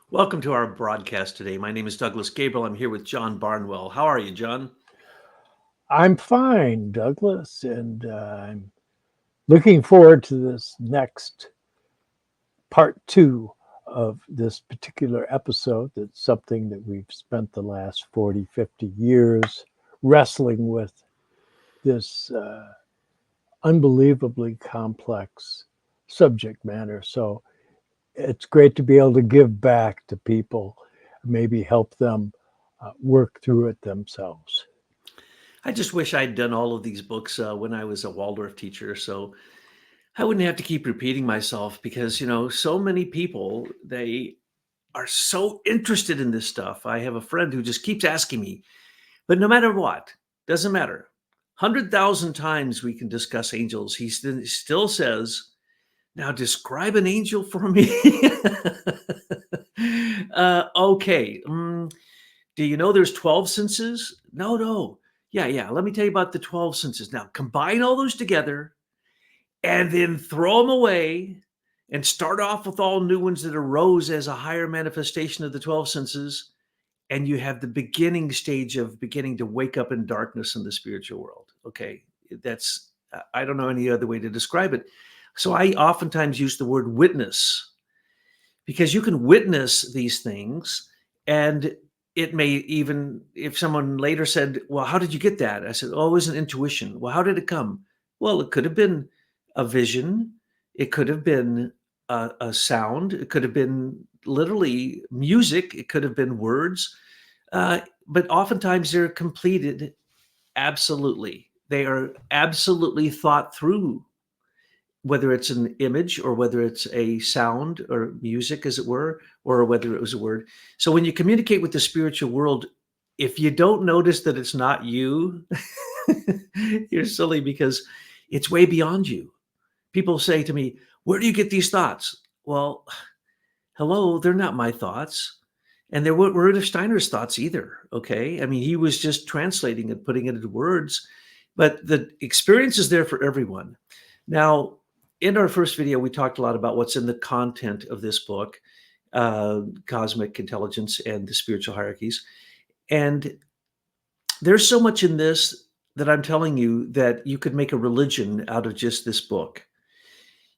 Welcome to our broadcast today. My name is Douglas Gabriel. I'm here with John Barnwell. How are you, John? I'm fine, Douglas, and I'm looking forward to this next part two of this particular episode. That's something that we've spent the last 40, 50 years wrestling with this unbelievably complex subject matter. So it's great to be able to give back to people, maybe help them work through it themselves. I just wish I'd done all of these books when I was a Waldorf teacher, so I wouldn't have to keep repeating myself because, so many people, they are so interested in this stuff. I have a friend who just keeps asking me, but no matter what, doesn't matter. 100,000 times we can discuss angels. He still says, now describe an angel for me. Okay. Do you know there's 12 senses? No, no. Yeah, yeah. Let me tell you about the 12 senses. Now combine all those together and then throw them away and start off with all new ones that arose as a higher manifestation of the 12 senses. And you have the beginning stage of beginning to wake up in darkness in the spiritual world. Okay. That's, I don't know any other way to describe it. So I oftentimes use the word witness because you can witness these things, and it may even, if someone later said, well, how did you get that? I said, oh, it was an intuition. Well, how did it come? Well, it could have been a vision, it could have been a sound, it could have been literally music, it could have been words, but oftentimes they're completed. Absolutely, they are absolutely thought through, whether it's an image or whether it's a sound or music, as it were, or whether it was a word. So when you communicate with the spiritual world, if you don't notice that it's not you, you're silly because it's way beyond you. People say to me, where do you get these thoughts? Well, hello, they're not my thoughts. And they weren't Rudolf Steiner's thoughts either. Okay. I mean, he was just translating it, putting it into words, but the experience is there for everyone. Now, in our first video, we talked a lot about what's in the content of this book, Cosmic Intelligence and the Spiritual Hierarchies. And there's so much in this that I'm telling you that you could make a religion out of just this book.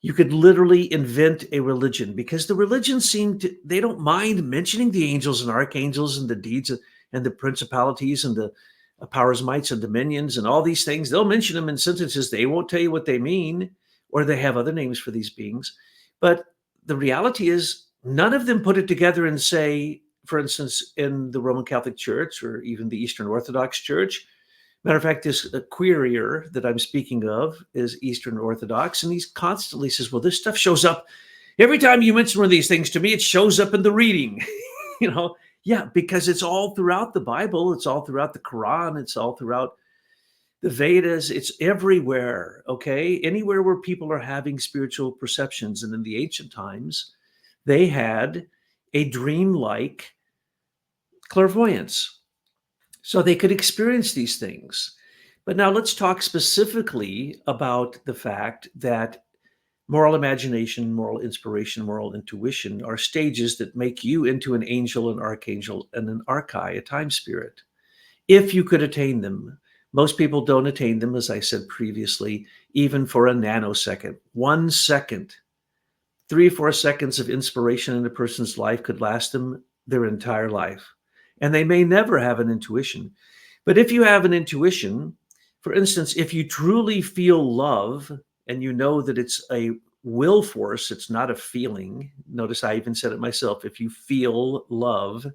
You could literally invent a religion because the religions they don't mind mentioning the angels and archangels and the deeds and the principalities and the powers, mights, and dominions and all these things. They'll mention them in sentences. They won't tell you what they mean, or they have other names for these beings. But the reality is, none of them put it together and say, for instance, in the Roman Catholic Church or even the Eastern Orthodox Church. Matter of fact, this querier that I'm speaking of is Eastern Orthodox, and he constantly says, well, this stuff shows up. Every time you mention one of these things to me, it shows up in the reading. Yeah, because it's all throughout the Bible. It's all throughout the Quran. It's all throughout the Vedas. It's everywhere, okay? Anywhere where people are having spiritual perceptions. And in the ancient times, they had a dreamlike clairvoyance, so they could experience these things. But now let's talk specifically about the fact that moral imagination, moral inspiration, moral intuition are stages that make you into an angel, an archangel, and an archai, a time spirit, if you could attain them. Most people don't attain them, as I said previously, even for a nanosecond. 1 second, 3 or 4 seconds of inspiration in a person's life could last them their entire life. And they may never have an intuition. But if you have an intuition, for instance, if you truly feel love and you know that it's a will force, it's not a feeling. Notice I even said it myself. If you feel love,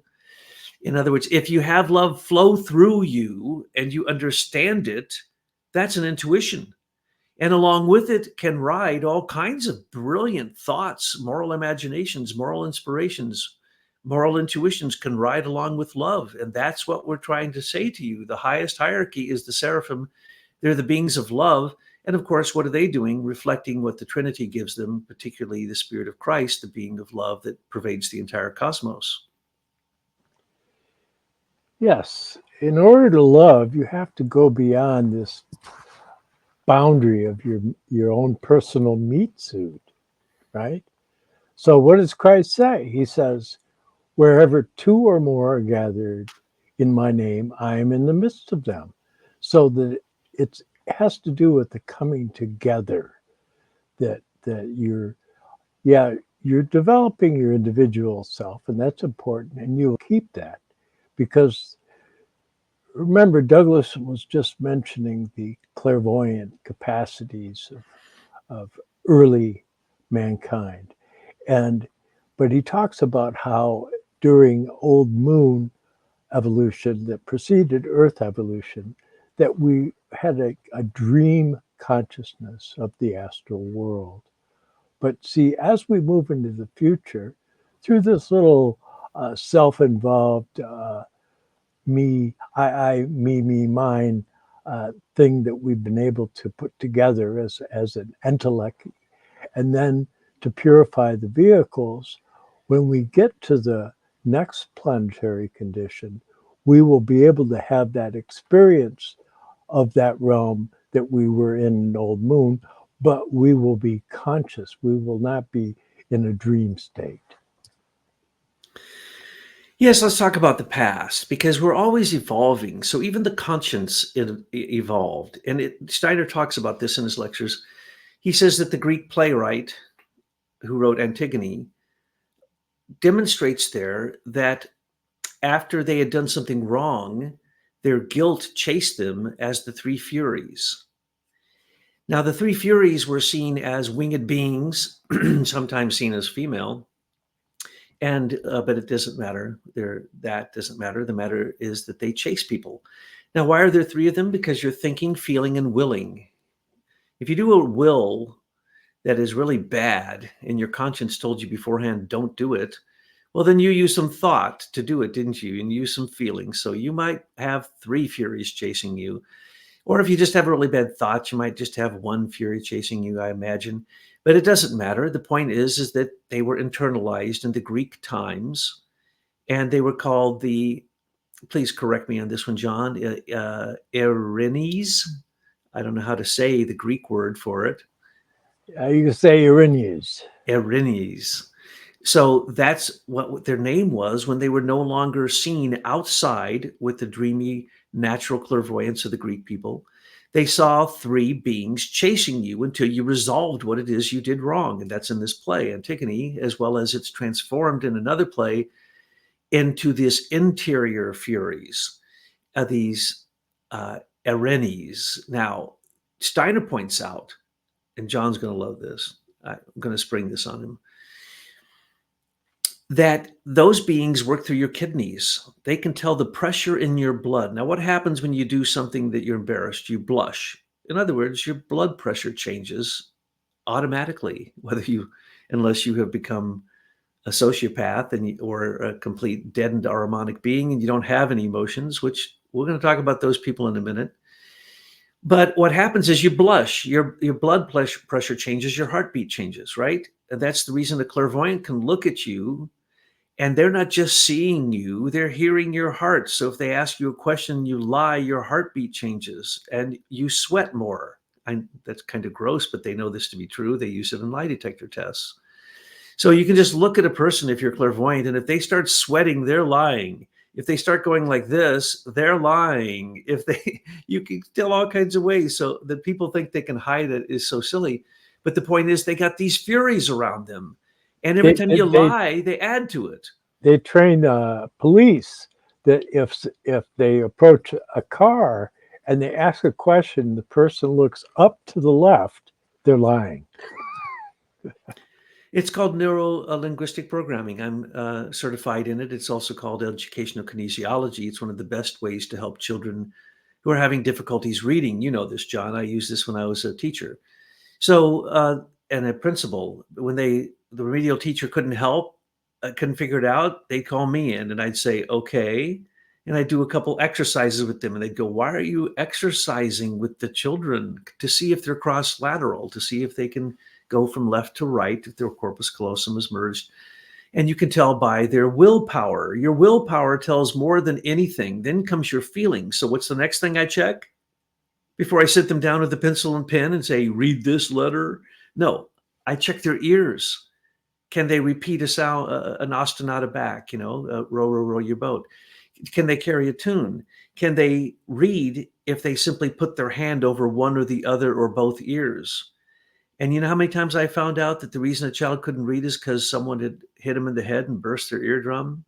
in other words, if you have love flow through you and you understand it, that's an intuition. And along with it can ride all kinds of brilliant thoughts, moral imaginations, moral inspirations, moral intuitions can ride along with love. And that's what we're trying to say to you. The highest hierarchy is the seraphim. They're the beings of love. And of course, what are they doing? Reflecting what the Trinity gives them, particularly the Spirit of Christ, the being of love that pervades the entire cosmos. Yes, in order to love, you have to go beyond this boundary of your own personal meat suit, right? So what does Christ say? He says, Wherever two or more are gathered in my name, I am in the midst of them. So that it has to do with the coming together that yeah, you're developing your individual self, and that's important, and you'll keep that because remember, Douglas was just mentioning the clairvoyant capacities of early mankind. And but he talks about how during old moon evolution that preceded Earth evolution, that we had a dream consciousness of the astral world. But see, as we move into the future, through this little self-involved me, mine thing that we've been able to put together as an intellect, and then to purify the vehicles, when we get to the next planetary condition, we will be able to have that experience of that realm that we were in old moon, but we will be conscious. We will not be in a dream state. Yes, let's talk about the past because we're always evolving. So even the conscience evolved. And Steiner talks about this in his lectures. He says that the Greek playwright who wrote Antigone demonstrates there that after they had done something wrong, their guilt chased them as the three Furies. Now, the three Furies were seen as winged beings, sometimes seen as female, and but it doesn't matter. That doesn't matter. The matter is that they chase people. Now, why are there three of them? Because you're thinking, feeling, and willing. If you do a will that is really bad, and your conscience told you beforehand, don't do it, well, then you use some thought to do it, didn't you? And use some feelings. So you might have three Furies chasing you. Or if you just have a really bad thought, you might just have one Fury chasing you, I imagine. But it doesn't matter. The point is that they were internalized in the Greek times, and they were called please correct me on this one, John, Erinyes. I don't know how to say the Greek word for it. You can say Erinyes. Erinyes. So that's what their name was when they were no longer seen outside with the dreamy natural clairvoyance of the Greek people. They saw three beings chasing you until you resolved what it is you did wrong. And that's in this play, Antigone, as well as it's transformed in another play into this interior Furies, these Erinyes. Now, Steiner points out, and John's going to love this, I'm going to spring this on him, that those beings work through your kidneys. They can tell the pressure in your blood. Now, what happens when you do something that you're embarrassed? You blush. In other words, your blood pressure changes automatically, unless you have become a sociopath or a complete deadened harmonic being and you don't have any emotions, which we're going to talk about those people in a minute. But what happens is you blush, your blood pressure changes, your heartbeat changes, right? And that's the reason a clairvoyant can look at you and they're not just seeing you, they're hearing your heart. So if they ask you a question, you lie, your heartbeat changes and you sweat more. That's kind of gross, but they know this to be true. They use it in lie detector tests. So you can just look at a person if you're clairvoyant, and if they start sweating, they're lying. If they start going like this, they're lying. You can tell all kinds of ways. So that people think they can hide it is so silly. But the point is, they got these Furies around them, and every time you lie, they add to it. They train police that if they approach a car and they ask a question, the person looks up to the left, they're lying. It's called neuro-linguistic programming. I'm certified in it. It's also called educational kinesiology. It's one of the best ways to help children who are having difficulties reading. You know this, John. I used this when I was a teacher. So, and a principal, when the remedial teacher couldn't help, couldn't figure it out, they'd call me in and I'd say, okay. And I'd do a couple exercises with them and they'd go, why are you exercising with the children? To see if they're cross-lateral, to see if they can go from left to right, if their corpus callosum is merged. And you can tell by their willpower. Your willpower tells more than anything. Then comes your feelings. So what's the next thing I check? Before I sit them down with a pencil and pen and say, read this letter? No, I check their ears. Can they repeat a sound, an ostinata back, row, row, row your boat? Can they carry a tune? Can they read if they simply put their hand over one or the other or both ears? And you know how many times I found out that the reason a child couldn't read is because someone had hit them in the head and burst their eardrum?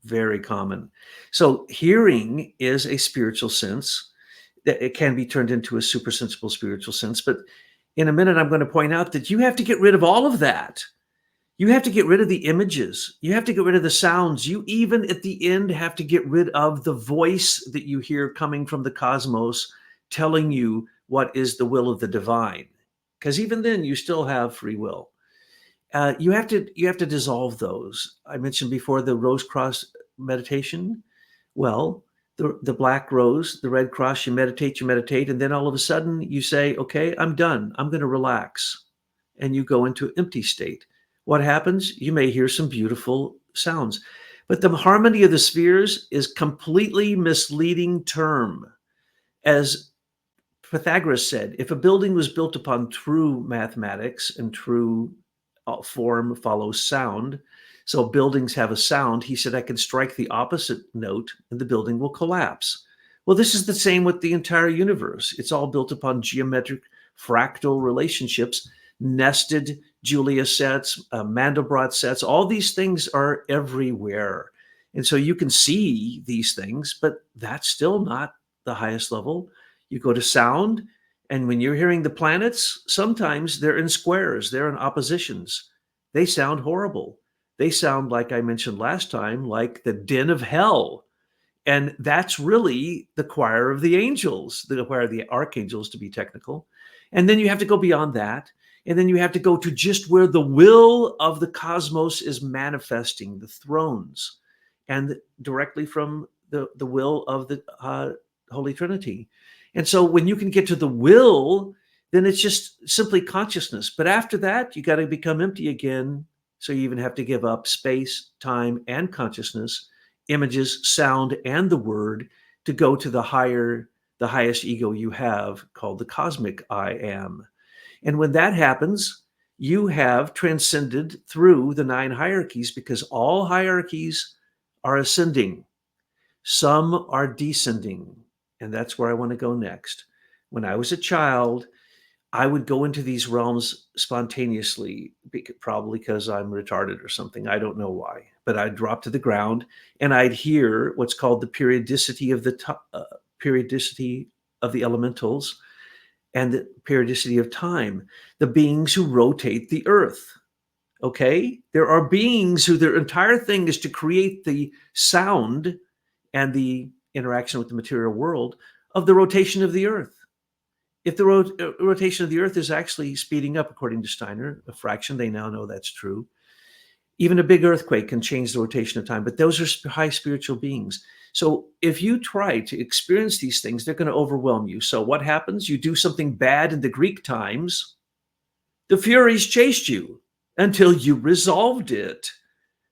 Very common. So hearing is a spiritual sense that it can be turned into a super sensible spiritual sense. But in a minute, I'm going to point out that you have to get rid of all of that. You have to get rid of the images. You have to get rid of the sounds. You even at the end have to get rid of the voice that you hear coming from the cosmos telling you what is the will of the divine. Because even then you still have free will. You have to dissolve those. I mentioned before the rose cross meditation. Well, the black rose, the red cross, you meditate, and then all of a sudden you say, okay, I'm done. I'm going to relax. And you go into an empty state. What happens? You may hear some beautiful sounds. But the harmony of the spheres is completely misleading term. As Pythagoras said, if a building was built upon true mathematics and true form follows sound, so buildings have a sound, he said, I can strike the opposite note and the building will collapse. Well, this is the same with the entire universe. It's all built upon geometric fractal relationships, nested Julia sets, Mandelbrot sets. All these things are everywhere. And so you can see these things, but that's still not the highest level. You go to sound, and when you're hearing the planets, sometimes they're in squares, they're in oppositions. They sound horrible. They sound, like I mentioned last time, like the din of hell. And that's really the choir of the angels, the choir of the archangels, to be technical. And then you have to go beyond that. And then you have to go to just where the will of the cosmos is manifesting, the thrones, and directly from the will of the Holy Trinity. And so when you can get to the will, then it's just simply consciousness. But after that, you got to become empty again. So you even have to give up space, time, and consciousness, images, sound, and the word to go to the highest ego you have, called the cosmic I am. And when that happens, you have transcended through the 9 hierarchies, because all hierarchies are ascending. Some are descending. And that's where I want to go next. When I was a child, I would go into these realms spontaneously, probably because I'm retarded or something. I don't know why. But I'd drop to the ground and I'd hear what's called the periodicity of the elementals and the periodicity of time, the beings who rotate the earth. Okay? There are beings who their entire thing is to create the sound and the interaction with the material world of the rotation of the earth. If the rotation of the earth is actually speeding up, according to Steiner, a fraction, they now know that's true. Even a big earthquake can change the rotation of time, but those are high spiritual beings. So if you try to experience these things, they're going to overwhelm you. So what happens? You do something bad in the Greek times, the Furies chased you until you resolved it,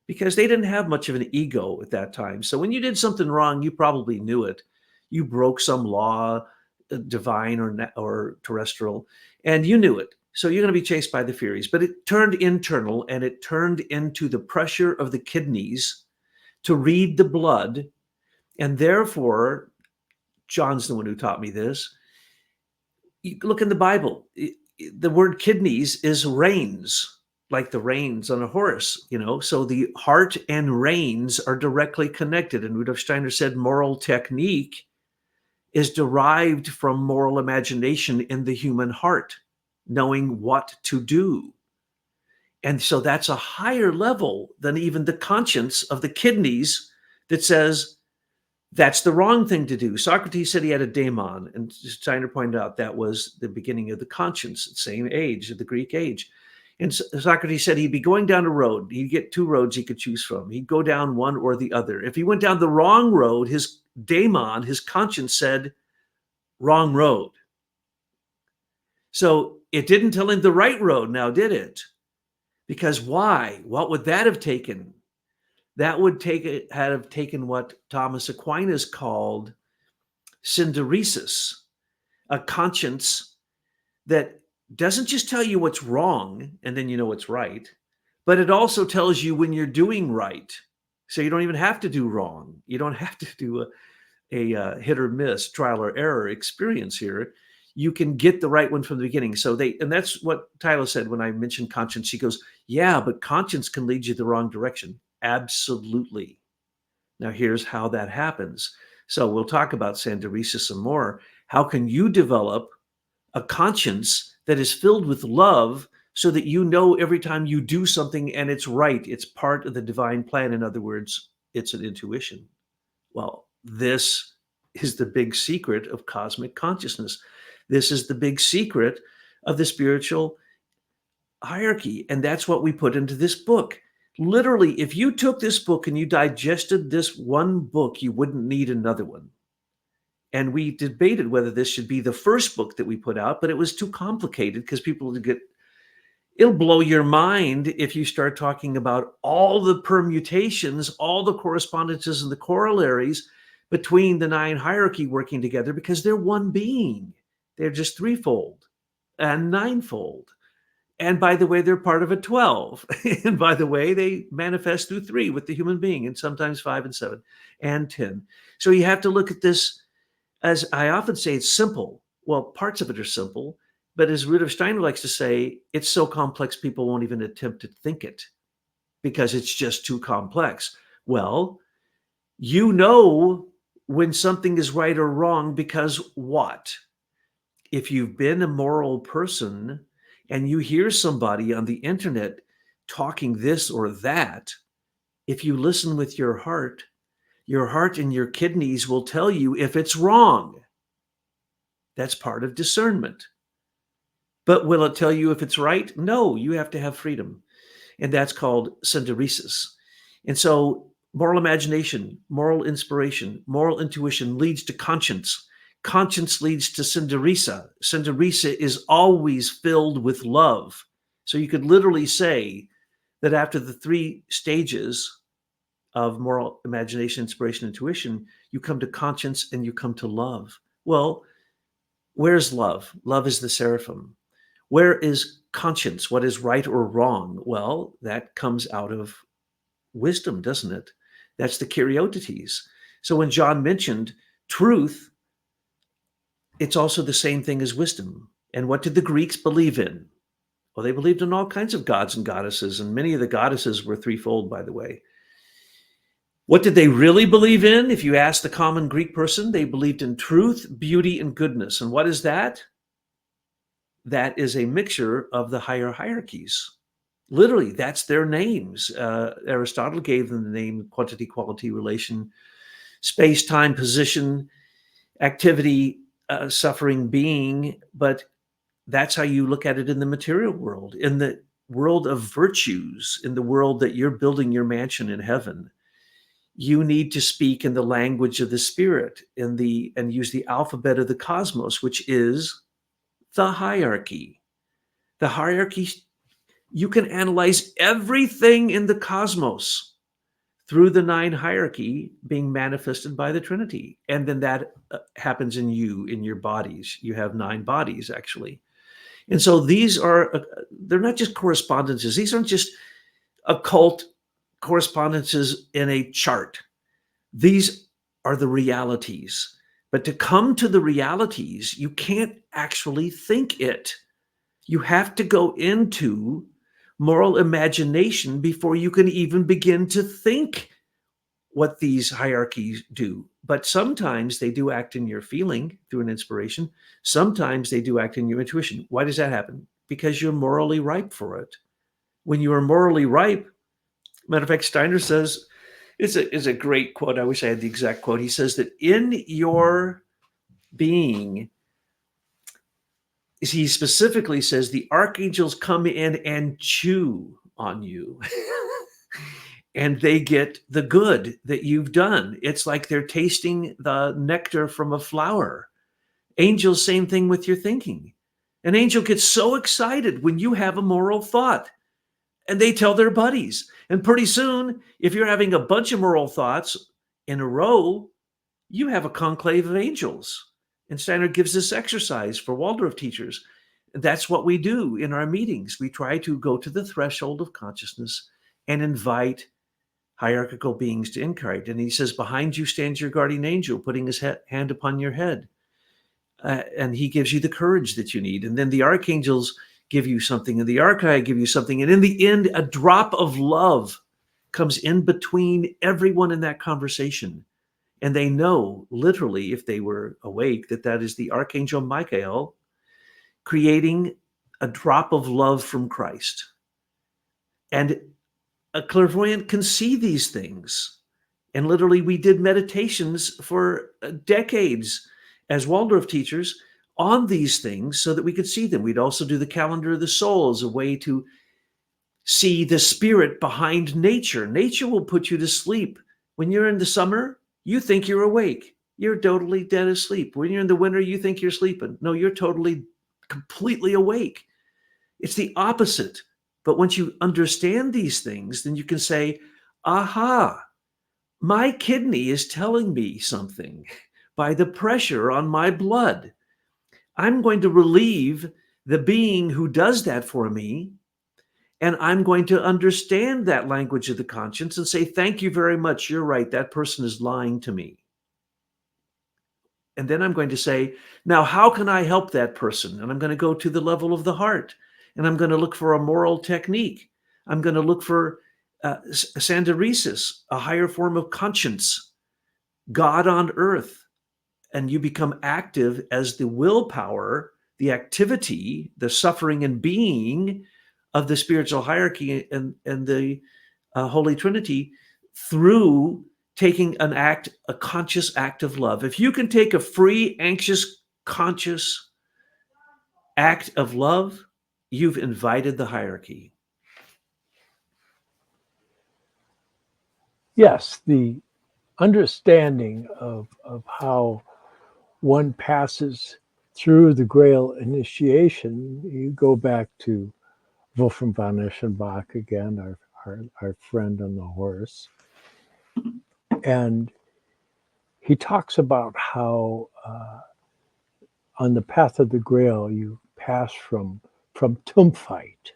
because they didn't have much of an ego at that time. So when you did something wrong, you probably knew it. You broke some law, divine or terrestrial, and you knew it. So you're going to be chased by the Furies. But it turned internal, and it turned into the pressure of the kidneys to read the blood. And therefore, John's the one who taught me this. You look in the Bible. The word kidneys is reins, like the reins on a horse, So the heart and reins are directly connected. And Rudolf Steiner said moral technique is derived from moral imagination in the human heart, knowing what to do. And so that's a higher level than even the conscience of the kidneys that says that's the wrong thing to do. Socrates said he had a daemon, and Steiner pointed out that was the beginning of the conscience, same age of the Greek age. And Socrates said he'd be going down a road. He'd get 2 roads he could choose from. He'd go down one or the other. If he went down the wrong road, his daemon, his conscience said, wrong road. So it didn't tell him the right road now, did it? Because why? What would that have taken? That would have taken what Thomas Aquinas called synderesis, a conscience that doesn't just tell you what's wrong and then you know what's right, but it also tells you when you're doing right. So you don't even have to do wrong. You don't have to do a hit or miss, trial or error experience here. You can get the right one from the beginning. And that's what Tyler said when I mentioned conscience. She goes, yeah, but conscience can lead you the wrong direction. Absolutely. Now, here's how that happens. So we'll talk about Sanderisa some more. How can you develop a conscience that is filled with love so that you know every time you do something and it's right, it's part of the divine plan? In other words, it's an intuition. Well, this is the big secret of cosmic consciousness. This is the big secret of the spiritual hierarchy. And that's what we put into this book. Literally, if you took this book and you digested this one book, you wouldn't need another one. And we debated whether this should be the first book that we put out, but it was too complicated because people would get, it'll blow your mind if you start talking about all the permutations, all the correspondences and the corollaries between the 9 hierarchy working together, because they're one being. They're just threefold and ninefold. And by the way, they're part of a 12. And by the way, they manifest through 3 with the human being, and sometimes 5 and 7 and 10. So you have to look at this, as I often say, it's simple. Well, parts of it are simple, but as Rudolf Steiner likes to say, it's so complex people won't even attempt to think it because it's just too complex. Well, you know when something is right or wrong because what? If you've been a moral person and you hear somebody on the internet talking this or that, if you listen with your heart and your kidneys will tell you if it's wrong. That's part of discernment. But will it tell you if it's right? No, you have to have freedom. And that's called synderesis. And so moral imagination, moral inspiration, moral intuition leads to conscience. Conscience leads to synderesa. Synderesa is always filled with love. So you could literally say that after the 3 stages of moral imagination, inspiration, intuition, you come to conscience and you come to love. Well, where's love? Love is the seraphim. Where is conscience? What is right or wrong? Well, that comes out of wisdom, doesn't it? That's the Kyrieutetes. So when John mentioned truth, it's also the same thing as wisdom. And what did the Greeks believe in? Well, they believed in all kinds of gods and goddesses, and many of the goddesses were threefold, by the way. What did they really believe in? If you ask the common Greek person, they believed in truth, beauty, and goodness. And what is that? That is a mixture of the higher hierarchies. Literally, that's their names. Aristotle gave them the name quantity, quality, relation, space, time, position, activity, suffering, being. But that's how you look at it in the material world, in the world of virtues, in the world that you're building your mansion in heaven. You need to speak in the language of the spirit, and use the alphabet of the cosmos, which is the hierarchy. The hierarchy, you can analyze everything in the cosmos through the 9 hierarchy being manifested by the Trinity. And then that happens in you, in your bodies. You have 9 bodies, actually. And so these are, they're not just correspondences. These aren't just occult correspondences in a chart. These are the realities. But to come to the realities, you can't actually think it. You have to go into moral imagination before you can even begin to think what these hierarchies do. But sometimes they do act in your feeling through an inspiration. Sometimes they do act in your intuition. Why does that happen? Because you're morally ripe for it. When you are morally ripe, matter of fact, Steiner says, it's a great quote. I wish I had the exact quote. He says that in your being, he specifically says the archangels come in and chew on you. And they get the good that you've done. It's like they're tasting the nectar from a flower. Angels, same thing with your thinking. An angel gets so excited when you have a moral thought, and they tell their buddies. And pretty soon, if you're having a bunch of moral thoughts in a row, you have a conclave of angels. And Steiner gives this exercise for Waldorf teachers. That's what we do in our meetings. We try to go to the threshold of consciousness and invite hierarchical beings to incarnate. And he says, behind you stands your guardian angel, putting his hand upon your head. And he gives you the courage that you need. And then the archangels give you something, and the archai give you something. And in the end, a drop of love comes in between everyone in that conversation. And they know, literally, if they were awake, that that is the archangel Michael creating a drop of love from Christ. And a clairvoyant can see these things. And literally, we did meditations for decades as Waldorf teachers on these things so that we could see them. We'd also do the calendar of the soul as a way to see the spirit behind nature. Nature will put you to sleep. When you're in the summer, you think you're awake. You're totally dead asleep. When you're in the winter, you think you're sleeping. No, you're totally, completely awake. It's the opposite. But once you understand these things, then you can say, aha, my kidney is telling me something by the pressure on my blood. I'm going to relieve the being who does that for me. And I'm going to understand that language of the conscience and say, thank you very much. You're right. That person is lying to me. And then I'm going to say, now, how can I help that person? And I'm going to go to the level of the heart. And I'm going to look for a moral technique. I'm going to look for sanderesis, a higher form of conscience, God on earth. And you become active as the willpower, the activity, the suffering and being of the spiritual hierarchy and the Holy Trinity through taking an act, a conscious act of love. If you can take a free, anxious, conscious act of love, you've invited the hierarchy. Yes, the understanding of how one passes through the Grail initiation, you go back to Wolfram von Eschenbach again, our friend on the horse. And he talks about how on the path of the Grail, you pass from tumphite,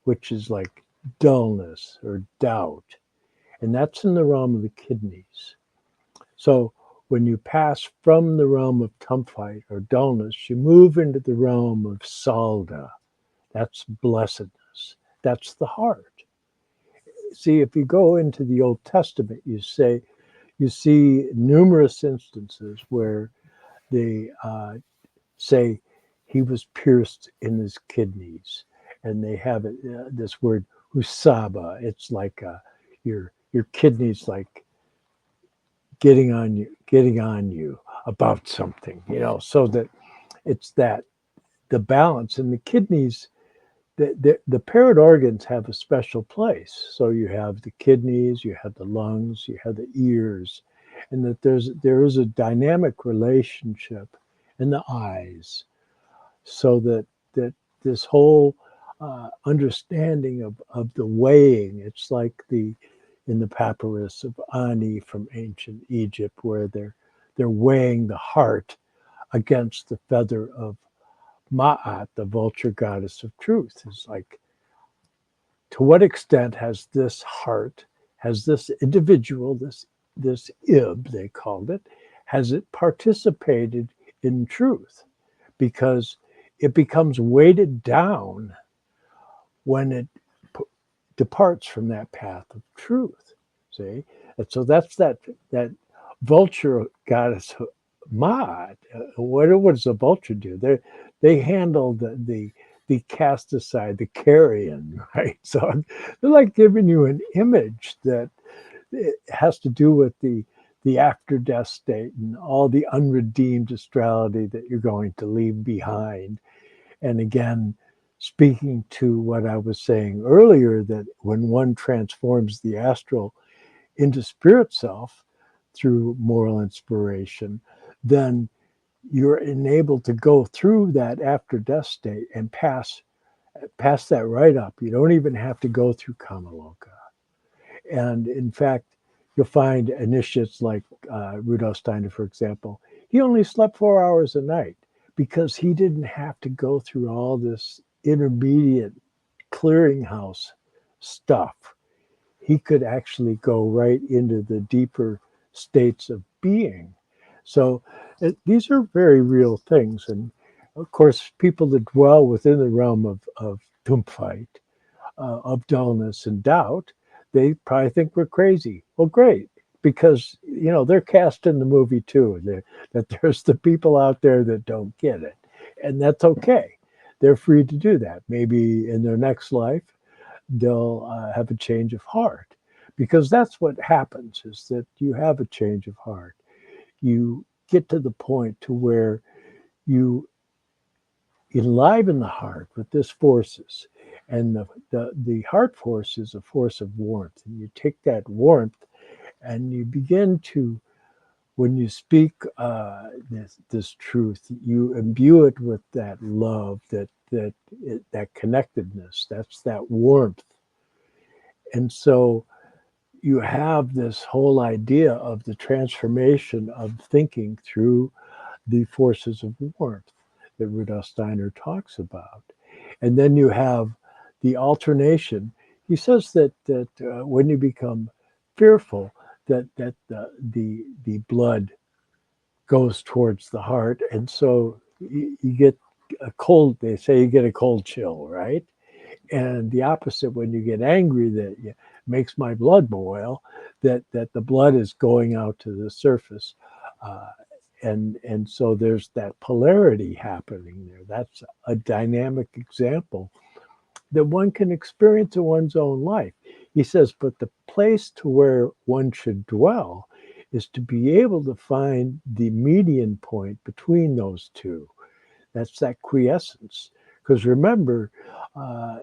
which is like dullness or doubt. And that's in the realm of the kidneys. So when you pass from the realm of tumphite or dullness, you move into the realm of salda. That's blessedness. That's the heart. See, if you go into the Old Testament, you see numerous instances where they say he was pierced in his kidneys, and they have this word husaba. It's like your kidneys like getting on you about something, so that it's that the balance in the kidneys. The parent organs have a special place. So you have the kidneys, you have the lungs, you have the ears, and that there is a dynamic relationship in the eyes, so that this whole understanding of the weighing. It's like in the papyrus of Ani from ancient Egypt, where they're weighing the heart against the feather of Ma'at, the vulture goddess of truth. Is like, to what extent has this heart, has this individual, this ib, they called it, has it participated in truth? Because it becomes weighted down when it departs from that path of truth. See? And so that's that vulture goddess Ma'at. What does a vulture do? They handle the cast aside, the carrion, right? So they're like giving you an image that it has to do with the after death state and all the unredeemed astrality that you're going to leave behind. And again, speaking to what I was saying earlier, that when one transforms the astral into spirit self through moral inspiration, then you're enabled to go through that after death state and pass that right up. You don't even have to go through Kamaloka. And in fact, you'll find initiates like Rudolf Steiner, for example, he only slept 4 hours a night, because he didn't have to go through all this intermediate clearinghouse stuff. He could actually go right into the deeper states of being. So these are very real things. And of course, people that dwell within the realm of Dummheit, of dullness and doubt, they probably think we're crazy. Well, great, because they're cast in the movie too. That there's the people out there that don't get it, and that's okay. They're free to do that. Maybe in their next life, they'll have a change of heart, because that's what happens: is that you have a change of heart. You get to the point to where you enliven the heart with this forces, and the heart force is a force of warmth, and you take that warmth and you begin to, when you speak this truth, you imbue it with that love, that connectedness, that's that warmth. And so you have this whole idea of the transformation of thinking through the forces of warmth that Rudolf Steiner talks about. And then you have the alternation. He says that when you become fearful, that the blood goes towards the heart, and so you get a cold. They say you get a cold chill, right? And the opposite, when you get angry, that makes my blood boil. That the blood is going out to the surface. Uh, and so there's that polarity happening there. That's a dynamic example that one can experience in one's own life. He says, but the place to where one should dwell is to be able to find the median point between those two. That's that quiescence. Because remember, uh,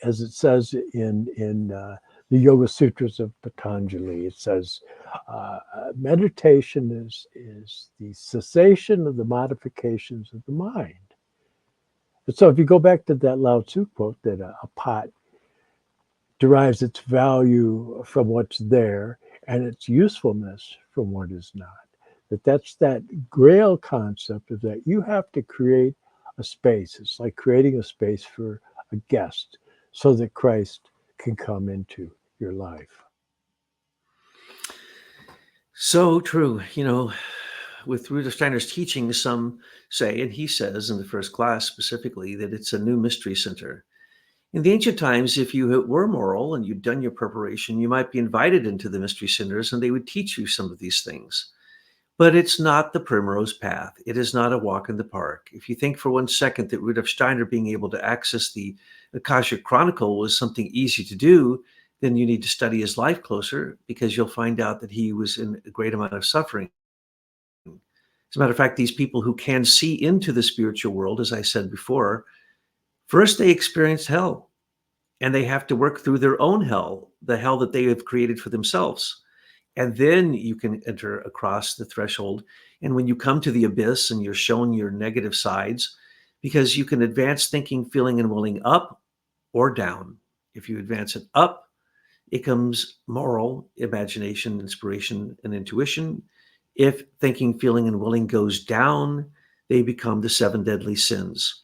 as it says in the Yoga Sutras of Patanjali, it says meditation is the cessation of the modifications of the mind. And so if you go back to that Lao Tzu quote, that a pot derives its value from what's there and its usefulness from what is not. That's that grail concept of that you have to create a space. It's like creating a space for a guest so that Christ can come into your life. So true. With Rudolf Steiner's teaching, some say, and he says in the first class specifically, that it's a new mystery center. In the ancient times, if you were moral and you'd done your preparation, you might be invited into the mystery centers and they would teach you some of these things. But it's not the primrose path. It is not a walk in the park. If you think for one second that Rudolf Steiner being able to access the Akashic Chronicle was something easy to do, then you need to study his life closer, because you'll find out that he was in a great amount of suffering. As a matter of fact, these people who can see into the spiritual world, as I said before, first they experience hell, and they have to work through their own hell, the hell that they have created for themselves. And then you can enter across the threshold. And when you come to the abyss and you're showing your negative sides, because you can advance thinking, feeling, and willing up or down. If you advance it up, it comes moral, imagination, inspiration, and intuition. If thinking, feeling, and willing goes down, they become the 7 deadly sins.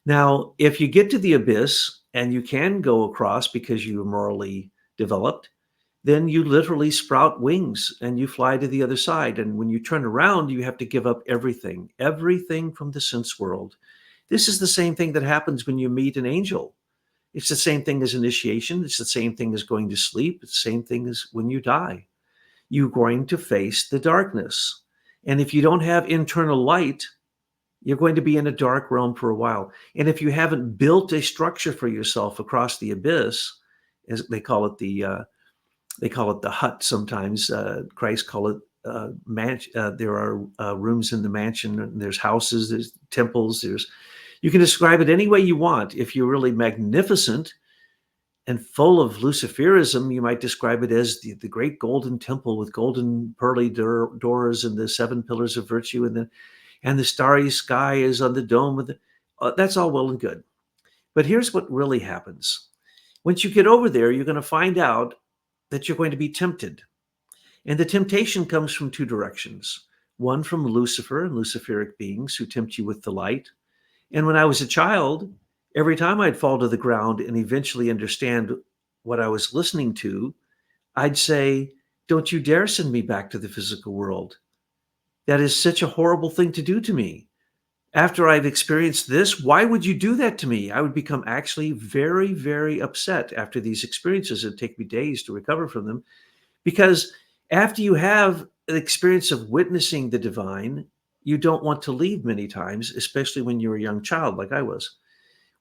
Now, if you get to the abyss and you can go across because you are morally developed, then you literally sprout wings and you fly to the other side. And when you turn around, you have to give up everything from the sense world. This is the same thing that happens when you meet an angel. It's the same thing as initiation. It's the same thing as going to sleep. It's the same thing as when you die. You're going to face the darkness. And if you don't have internal light, you're going to be in a dark realm for a while. And if you haven't built a structure for yourself across the abyss, as they call it the hut sometimes. Christ call it there are rooms in the mansion. And there's houses. There's temples. You can describe it any way you want. If you're really magnificent and full of Luciferism, you might describe it as the great golden temple with golden pearly doors and the 7 pillars of virtue, and the starry sky is on the dome of that's all well and good. But here's what really happens. Once you get over there, you're going to find out that you're going to be tempted. And the temptation comes from 2 directions. one from Lucifer and Luciferic beings who tempt you with the light. And when I was a child, every time I'd fall to the ground and eventually understand what I was listening to, I'd say, "Don't you dare send me back to the physical world. That is such a horrible thing to do to me. After I've experienced this, why would you do that to me?" I would become actually very, very upset after these experiences. It'd take me days to recover from them because after you have an experience of witnessing the divine, you don't want to leave many times, especially when you're a young child like I was.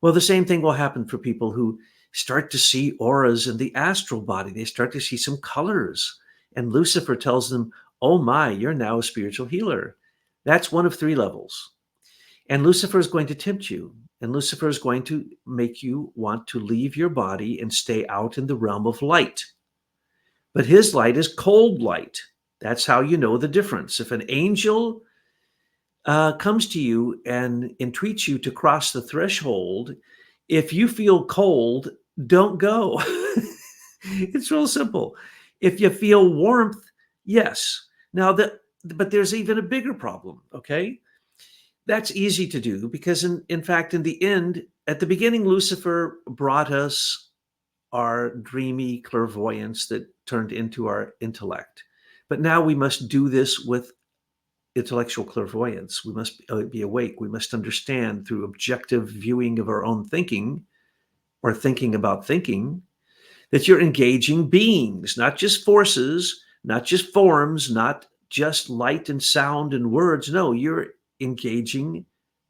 Well, the same thing will happen for people who start to see auras in the astral body. They start to see some colors. And Lucifer tells them, "Oh my, you're now a spiritual healer." That's one of three levels. And Lucifer is going to tempt you. And Lucifer is going to make you want to leave your body and stay out in the realm of light. But his light is cold light. That's how you know the difference. If an angel comes to you and entreats you to cross the threshold, if you feel cold, don't go. It's real simple. If you feel warmth, yes. Now but there's even a bigger problem, okay? That's easy to do because in fact, in the end, at the beginning, Lucifer brought us our dreamy clairvoyance that turned into our intellect. But now we must do this with intellectual clairvoyance. We must be awake. We must understand through objective viewing of our own thinking or thinking about thinking that you're engaging beings, not just forces, not just forms, not just light and sound and words. No, you're engaging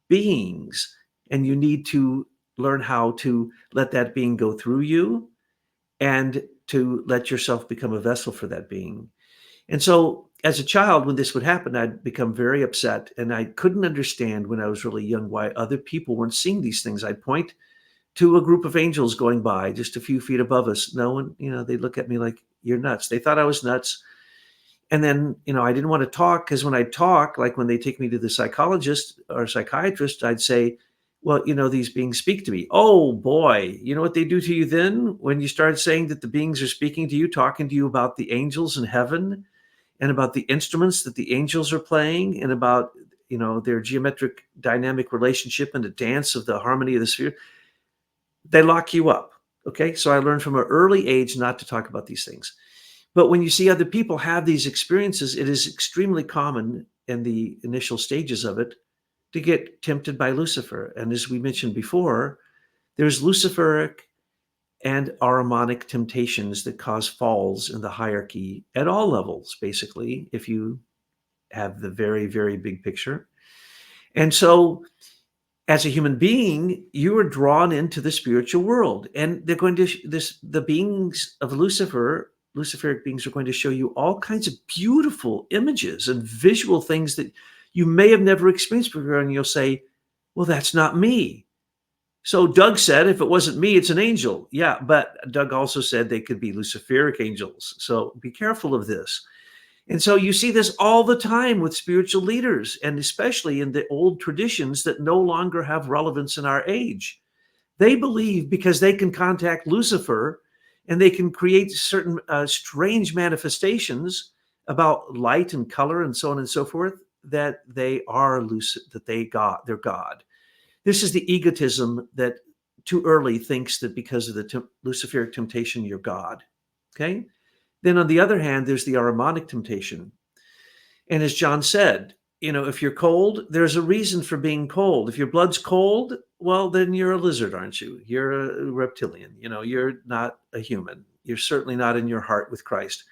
beings, and you need to learn how to let that being go through you and to let yourself become a vessel for that being. And so as a child, when this would happen, I'd become very upset, and I couldn't understand when I was really young why other people weren't seeing these things. I'd point to a group of angels going by just a few feet above us. No one, they'd look at me like, "You're nuts." They thought I was nuts. And then, I didn't want to talk because when I talk, like when they take me to the psychologist or psychiatrist, I'd say, "Well, these beings speak to me." Oh boy, you know what they do to you then when you start saying that the beings are speaking to you, talking to you about the angels in heaven and about the instruments that the angels are playing and about, their geometric dynamic relationship and the dance of the harmony of the sphere. They lock you up. Okay. So I learned from an early age not to talk about these things. But when you see other people have these experiences, it is extremely common in the initial stages of it to get tempted by Lucifer. And as we mentioned before, there's Luciferic and Ahrimanic temptations that cause falls in the hierarchy at all levels, basically, if you have the very, very big picture. And so as a human being, you are drawn into the spiritual world, and they're going to the beings of Luciferic beings are going to show you all kinds of beautiful images and visual things that you may have never experienced before, and you'll say, "Well, that's not me." So Doug said, "If it wasn't me, it's an angel." Yeah, but Doug also said they could be Luciferic angels. So be careful of this. And so you see this all the time with spiritual leaders, and especially in the old traditions that no longer have relevance in our age. They believe because they can contact Lucifer and they can create certain strange manifestations about light and color and so on and so forth, that they are lucid, that they're God. This is the egotism that too early thinks that because of the Luciferic temptation, you're God. Okay? Then on the other hand, there's the Ahrimanic temptation. And as John said, if you're cold, there's a reason for being cold. If your blood's cold, well, then you're a lizard, aren't you? You're a reptilian. You're not a human. You're certainly not in your heart with Christ.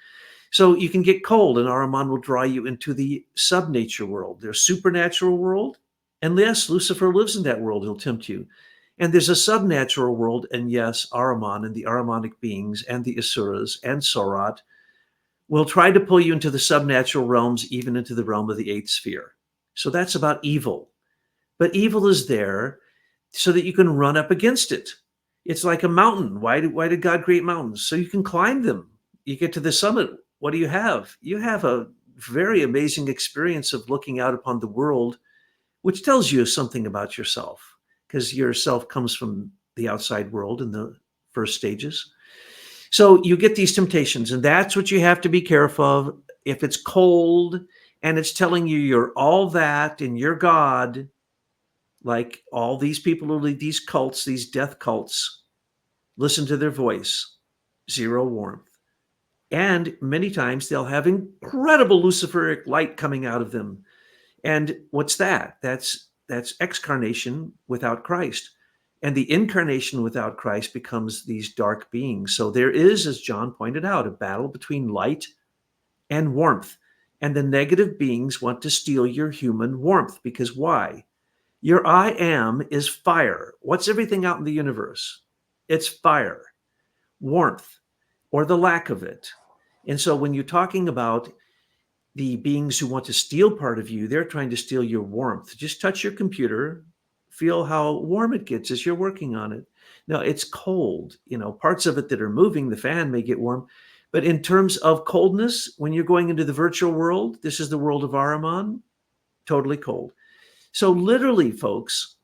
So you can get cold, and Ahriman will draw you into the subnature world. There's supernatural world. And yes, Lucifer lives in that world. He'll tempt you. And there's a subnatural world. And yes, Ahriman and the Ahrimanic beings and the Asuras and Sorat will try to pull you into the subnatural realms, even into the realm of the eighth sphere. So that's about evil. But evil is there so that you can run up against it. It's like a mountain. Why did God create mountains? So you can climb them. You get to the summit. What do you have? You have a very amazing experience of looking out upon the world, which tells you something about yourself, because your self comes from the outside world in the first stages. So you get these temptations, and that's what you have to be careful of. If it's cold and it's telling you you're all that and you're God, like all these people who lead these cults, these death cults, listen to their voice, zero warmth. And many times they'll have incredible luciferic light coming out of them. And what's that? That's excarnation without Christ. And the incarnation without Christ becomes these dark beings. So there is, as John pointed out, a battle between light and warmth. And the negative beings want to steal your human warmth because why? Your I am is fire. What's everything out in the universe? It's fire, warmth, or the lack of it. And so when you're talking about the beings who want to steal part of you, they're trying to steal your warmth. Just touch your computer, feel how warm it gets as you're working on it. Now it's cold, parts of it that are moving, the fan may get warm. But in terms of coldness, when you're going into the virtual world, this is the world of Ahriman, totally cold. So literally, folks,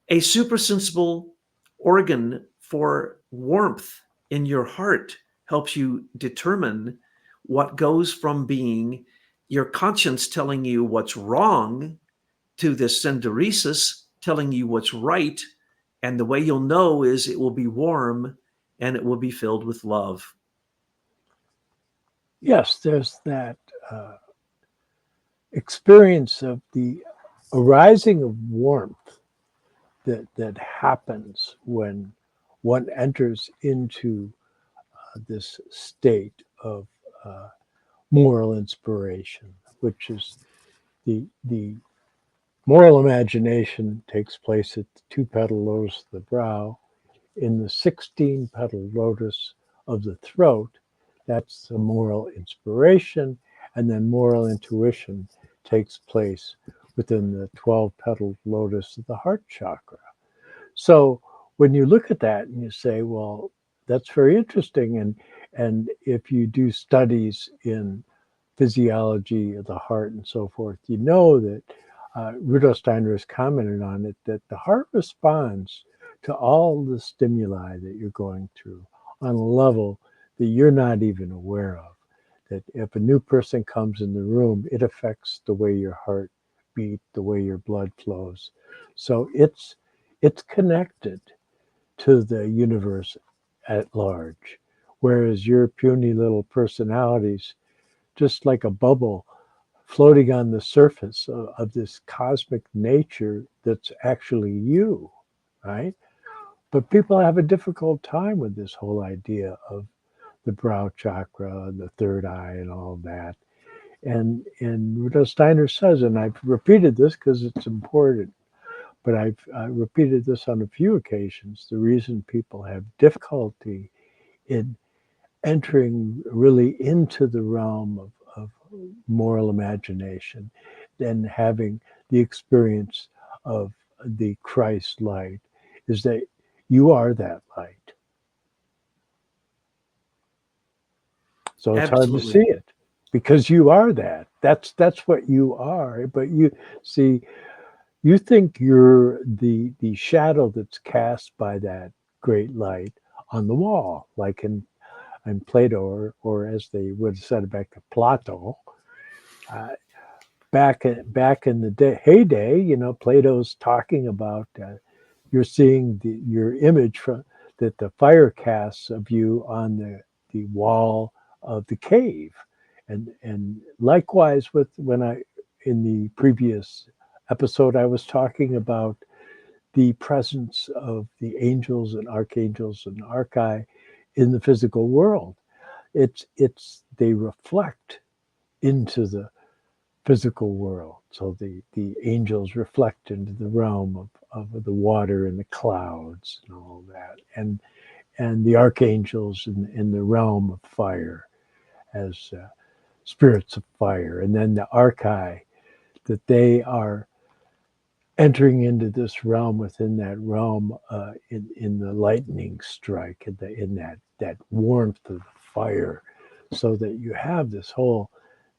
a supersensible organ for warmth in your heart helps you determine what goes from being your conscience telling you what's wrong to this synderesis telling you what's right. And the way you'll know is it will be warm and it will be filled with love. Yes, there's that experience of the arising of warmth that happens when one enters into this state of moral inspiration, which is the moral imagination takes place at the 2-petal lotus of the brow, in the 16-petal lotus of the throat. That's the moral inspiration, and then moral intuition takes place within the 12-petal lotus of the heart chakra. So when you look at that and you say, well, that's very interesting, and if you do studies in physiology of the heart and so forth, you know that Rudolf Steiner has commented on it, that the heart responds to all the stimuli that you're going through on a level that you're not even aware of. That if a new person comes in the room, it affects the way your heart beats, the way your blood flows. So it's connected to the universe at large, whereas your puny little personalities, just like a bubble floating on the surface of this cosmic nature that's actually you, right? But people have a difficult time with this whole idea of the brow chakra, the third eye, and all of that. And Rudolf Steiner says, and I've repeated this because it's important, but I've repeated this on a few occasions, the reason people have difficulty in entering really into the realm of moral imagination and having the experience of the Christ light is that you are that light. So it's hard to see Absolutely. it because you are that. That's what you are. But you see, you think you're the shadow that's cast by that great light on the wall, like in Plato, or as they would have said back to Plato. Uh, back in the heyday, Plato's talking about you're seeing your image from that the fire casts of you on the wall of the cave, and likewise with when I in the previous episode I was talking about the presence of the angels and archangels and archai in the physical world. It's they reflect into the physical world. So the angels reflect into the realm of the water and the clouds and all that. And the archangels in the realm of fire as spirits of fire. And then the archai, that they are entering into this realm within that realm in the lightning strike, in that warmth of the fire, so that you have this whole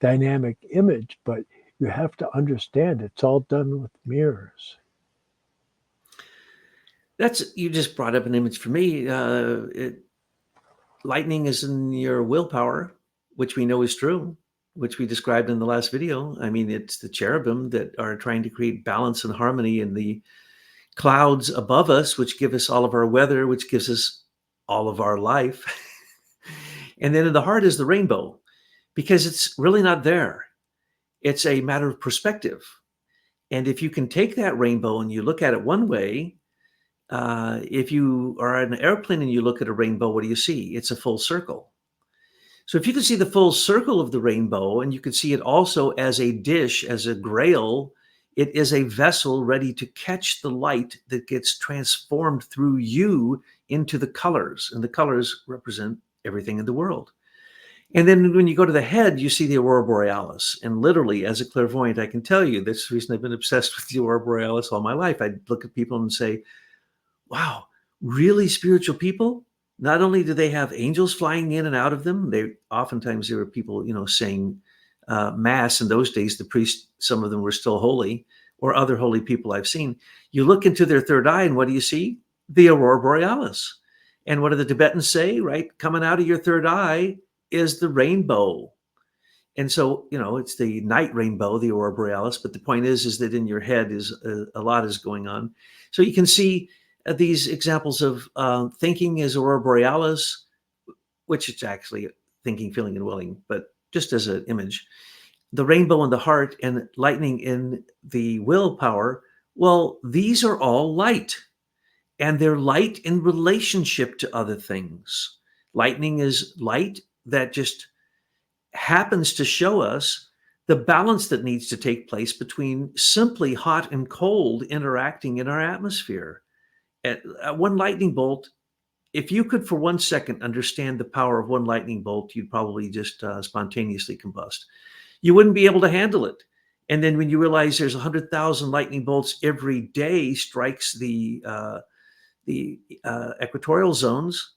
dynamic image, but you have to understand it's all done with mirrors. You just brought up an image for me. Lightning is in your willpower, which we know is true. which we described in the last video. I mean, it's the cherubim that are trying to create balance and harmony in the clouds above us, which give us all of our weather, which gives us all of our life. And then in the heart is the rainbow, because it's really not there. It's a matter of perspective. And if you can take that rainbow and you look at it one way, if you are on an airplane and you look at a rainbow, what do you see? It's a full circle. So if you can see the full circle of the rainbow, and you can see it also as a dish, as a grail, it is a vessel ready to catch the light that gets transformed through you into the colors. And the colors represent everything in the world. And then when you go to the head, you see the aurora borealis. And literally, as a clairvoyant, I can tell you that's the reason I've been obsessed with the aurora borealis all my life. I'd look at people and say, wow, really spiritual people? Not only do they have angels flying in and out of them, oftentimes there were people, saying mass in those days. The priests, some of them were still holy, or other holy people I've seen. You look into their third eye, and what do you see? The aurora borealis. And what do the Tibetans say, right? Coming out of your third eye is the rainbow. And so, it's the night rainbow, the aurora borealis. But the point is that in your head is a lot is going on. So you can see these examples of thinking is aurora borealis, which is actually thinking, feeling, and willing, but just as an image. The rainbow in the heart and lightning in the willpower, well, these are all light. And they're light in relationship to other things. Lightning is light that just happens to show us the balance that needs to take place between simply hot and cold interacting in our atmosphere. At one lightning bolt, if you could for 1 second understand the power of one lightning bolt, you'd probably just spontaneously combust. You wouldn't be able to handle it. And then when you realize there's 100,000 lightning bolts every day strikes the equatorial zones,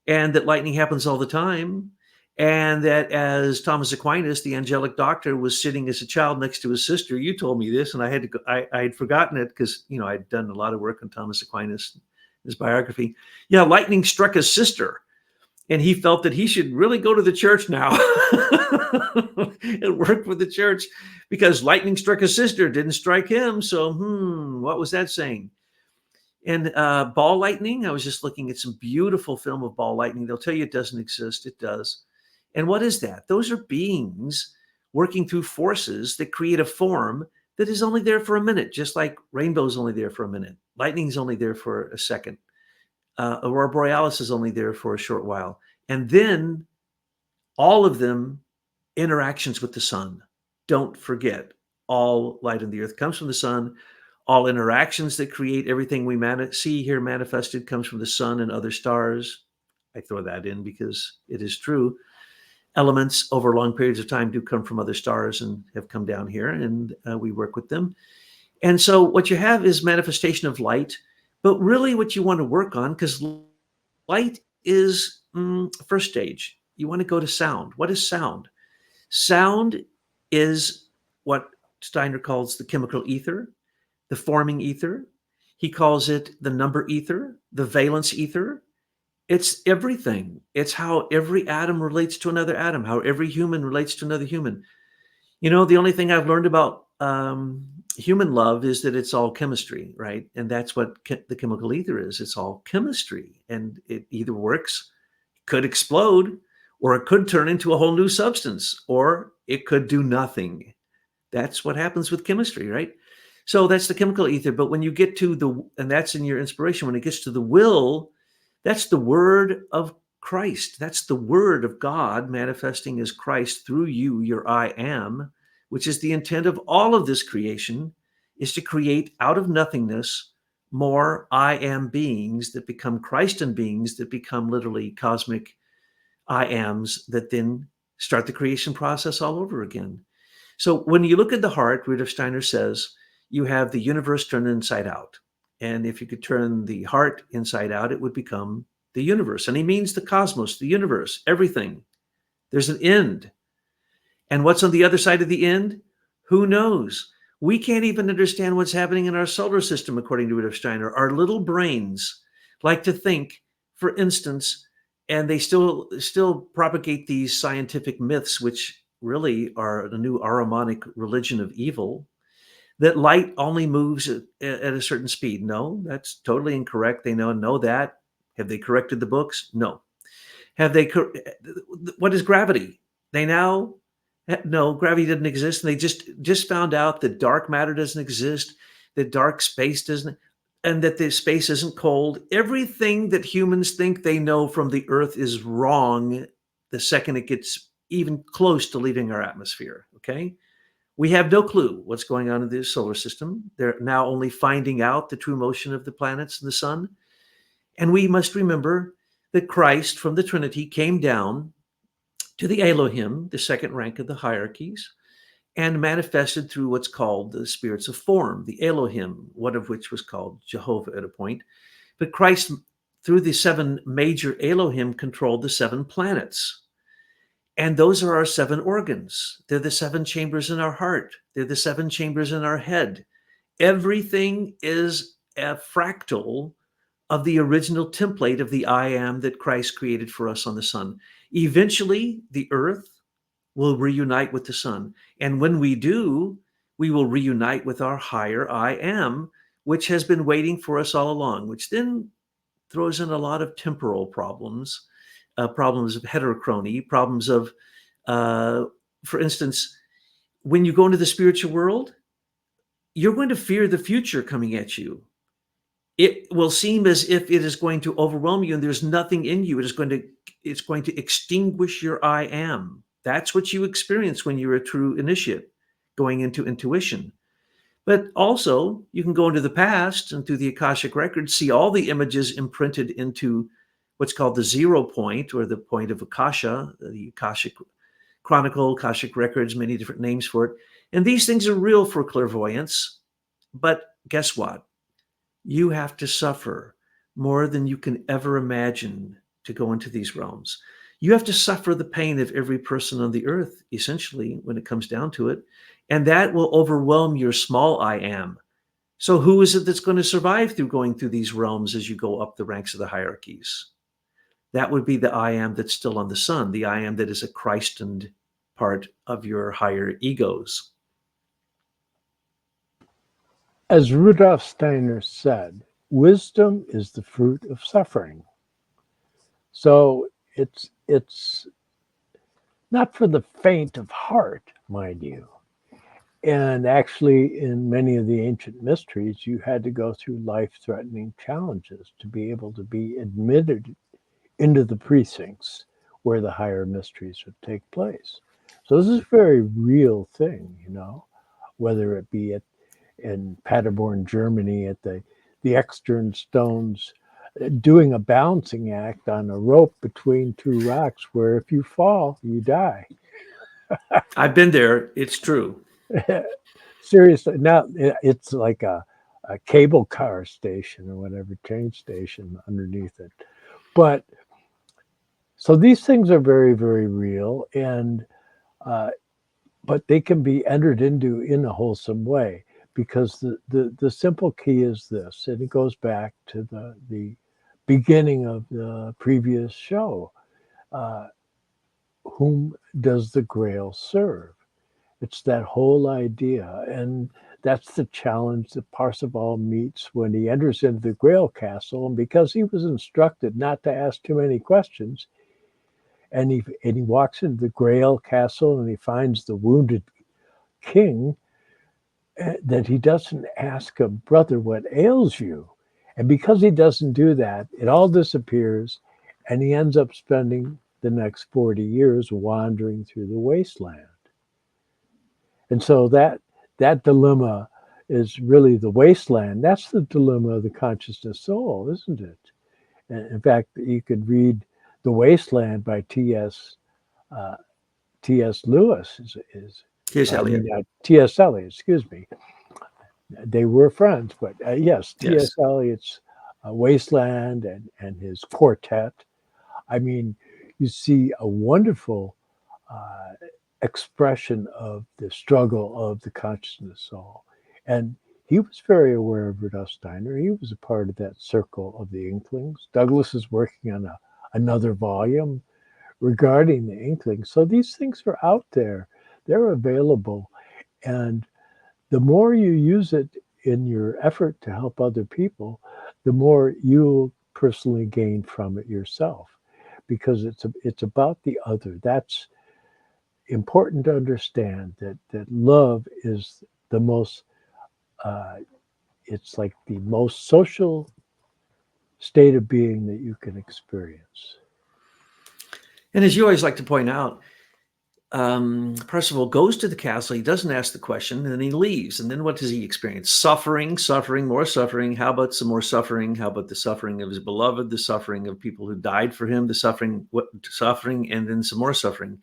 and that lightning happens all the time, and that as Thomas Aquinas, the angelic doctor, was sitting as a child next to his sister, you told me this, and I had forgotten it because I'd done a lot of work on Thomas Aquinas, his biography. Yeah, lightning struck his sister, and he felt that he should really go to the church now and work with the church, because lightning struck his sister, didn't strike him. So, what was that saying? And ball lightning, I was just looking at some beautiful film of ball lightning. They'll tell you it doesn't exist. It does. And what is that? Those are beings working through forces that create a form that is only there for a minute, just like rainbow's only there for a minute. Lightning's only there for a second. Aurora borealis is only there for a short while. And then all of them interactions with the sun. Don't forget, all light in the earth comes from the sun. All interactions that create everything we see here manifested comes from the sun and other stars. I throw that in because it is true. Elements over long periods of time do come from other stars and have come down here, and we work with them. And so what you have is manifestation of light, but really what you want to work on, because light is first stage. You want to go to sound. What is sound? Sound is what Steiner calls the chemical ether, the forming ether. He calls it the number ether, the valence ether. It's everything. It's how every atom relates to another atom, how every human relates to another human. The only thing I've learned about human love is that it's all chemistry, right? And that's what the chemical ether is. It's all chemistry. And it either works, could explode, or it could turn into a whole new substance, or it could do nothing. That's what happens with chemistry, right? So that's the chemical ether. But when you get to and that's in your inspiration, when it gets to the will, that's the word of Christ. That's the word of God manifesting as Christ through you, your I am, which is the intent of all of this creation, is to create out of nothingness more I am beings that become Christian beings that become literally cosmic I ams that then start the creation process all over again. So when you look at the heart, Rudolf Steiner says, you have the universe turned inside out. And if you could turn the heart inside out, it would become the universe. And he means the cosmos, the universe, everything. There's an end. And what's on the other side of the end? Who knows? We can't even understand what's happening in our solar system, according to Rudolf Steiner. Our little brains like to think, for instance, and they still propagate these scientific myths, which really are the new Ahrimanic religion of evil, that light only moves at a certain speed. No, that's totally incorrect. They know that. Have they corrected the books? No. Have they? What is gravity? They now no, gravity didn't exist, and they just found out that dark matter doesn't exist, that dark space doesn't, and that the space isn't cold. Everything that humans think they know from the Earth is wrong the second it gets even close to leaving our atmosphere. Okay, we have no clue what's going on in the solar system. They're now only finding out the true motion of the planets and the sun. And we must remember that Christ from the Trinity came down to the Elohim, the second rank of the hierarchies, and manifested through what's called the spirits of form, the Elohim, one of which was called Jehovah at a point. But Christ, through the seven major Elohim, controlled the seven planets. And those are our seven organs. They're the seven chambers in our heart. They're the seven chambers in our head. Everything is a fractal of the original template of the I am that Christ created for us on the sun. Eventually, the earth will reunite with the sun. And when we do, we will reunite with our higher I am, which has been waiting for us all along, which then throws in a lot of temporal problems, problems of heterochrony, problems of, for instance, when you go into the spiritual world, you're going to fear the future coming at you. It will seem as if it is going to overwhelm you and there's nothing in you. It's going to extinguish your I am. That's what you experience when you're a true initiate, going into intuition. But also, you can go into the past and through the Akashic records, see all the images imprinted into what's called the 0 point, or the point of Akasha, the Akashic Chronicle, Akashic records, many different names for it. And these things are real for clairvoyance. But guess what? You have to suffer more than you can ever imagine to go into these realms. You have to suffer the pain of every person on the earth, essentially, when it comes down to it. And that will overwhelm your small I am. So, who is it that's going to survive through going through these realms as you go up the ranks of the hierarchies? That would be the I am that's still on the sun, the I am that is a Christened part of your higher egos. As Rudolf Steiner said, wisdom is the fruit of suffering. So it's not for the faint of heart, mind you. And actually, in many of the ancient mysteries, you had to go through life-threatening challenges to be able to be admitted into the precincts where the higher mysteries would take place. So this is a very real thing, whether it be in Paderborn, Germany, at the Extern Stones, doing a balancing act on a rope between two rocks, where if you fall, you die. I've been there. It's true. Seriously, now it's like a cable car station or whatever, train station underneath it. But so these things are very, very real, and uh, but they can be entered into in a wholesome way, because the simple key is this, and it goes back to the beginning of the previous show. Uh, whom does the grail serve? It's that whole idea. And that's the challenge that Parsifal meets when he enters into the Grail Castle. And because he was instructed not to ask too many questions, and he walks into the Grail Castle and he finds the wounded king, that he doesn't ask him, brother, what ails you? And because he doesn't do that, it all disappears, and he ends up spending the next 40 years wandering through the wasteland. And so that dilemma is really the wasteland. That's the dilemma of the consciousness soul, isn't it? And in fact, you could read The Wasteland by uh, T.S. Lewis. Here's Elliot. T.S. Eliot, excuse me. They were friends, but yes, T.S. Yes. Eliot's Wasteland and his quartet. I mean, you see a wonderful uh, expression of the struggle of the consciousness soul. And he was very aware of Rudolf Steiner. He was a part of that circle of the Inklings. Douglas is working on another volume regarding the inkling. So these things are out there, they're available. And the more you use it in your effort to help other people, the more you'll personally gain from it yourself, because it's about the other. That's important to understand, that love is the most uh, it's like the most social state of being that you can experience. And as you always like to point out, Percival goes to the castle. He doesn't ask the question, and then he leaves. And then what does he experience? Suffering, suffering, more suffering. How about some more suffering? How about the suffering of his beloved, the suffering of people who died for him, the suffering, and then some more suffering.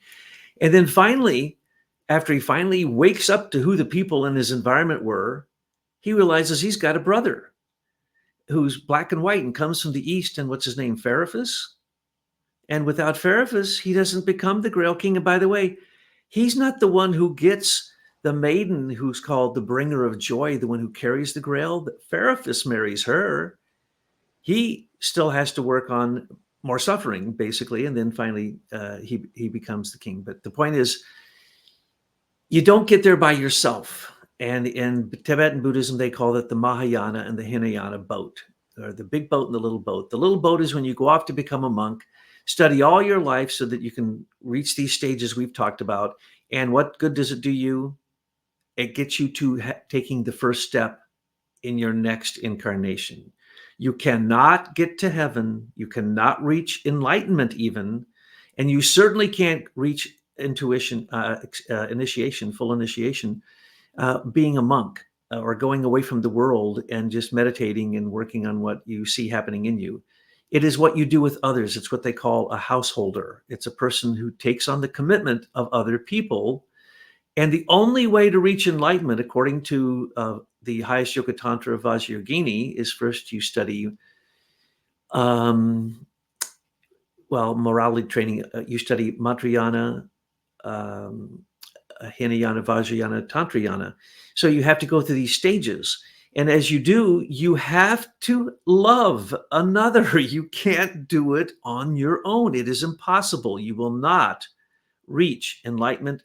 And then finally, after he finally wakes up to who the people in his environment were, he realizes he's got a brother who's black and white and comes from the East. And what's his name? Feraphus. And without Feraphus, he doesn't become the Grail King. And by the way, he's not the one who gets the maiden who's called the bringer of joy, the one who carries the Grail. Feraphus marries her. He still has to work on more suffering, basically, and then finally he becomes the king. But the point is, you don't get there by yourself. And in Tibetan Buddhism, they call it the Mahayana and the Hinayana boat, or the big boat and the little boat. The little boat is when you go off to become a monk, study all your life so that you can reach these stages we've talked about. And what good does it do you? It gets you to taking the first step in your next incarnation. You cannot get to heaven. You cannot reach enlightenment even. And you certainly can't reach initiation, full initiation, being a monk or going away from the world and just meditating and working on what you see happening in you. It is what you do with others. It's what they call a householder. It's a person who takes on the commitment of other people. And the only way to reach enlightenment, according to the highest Yoga Tantra of Vajrayogini, is first you study, morality training. You study Mantrayana, Hinayana, Vajrayana, Tantrayana. So you have to go through these stages. And as you do, you have to love another. You can't do it on your own. It is impossible. You will not reach enlightenment,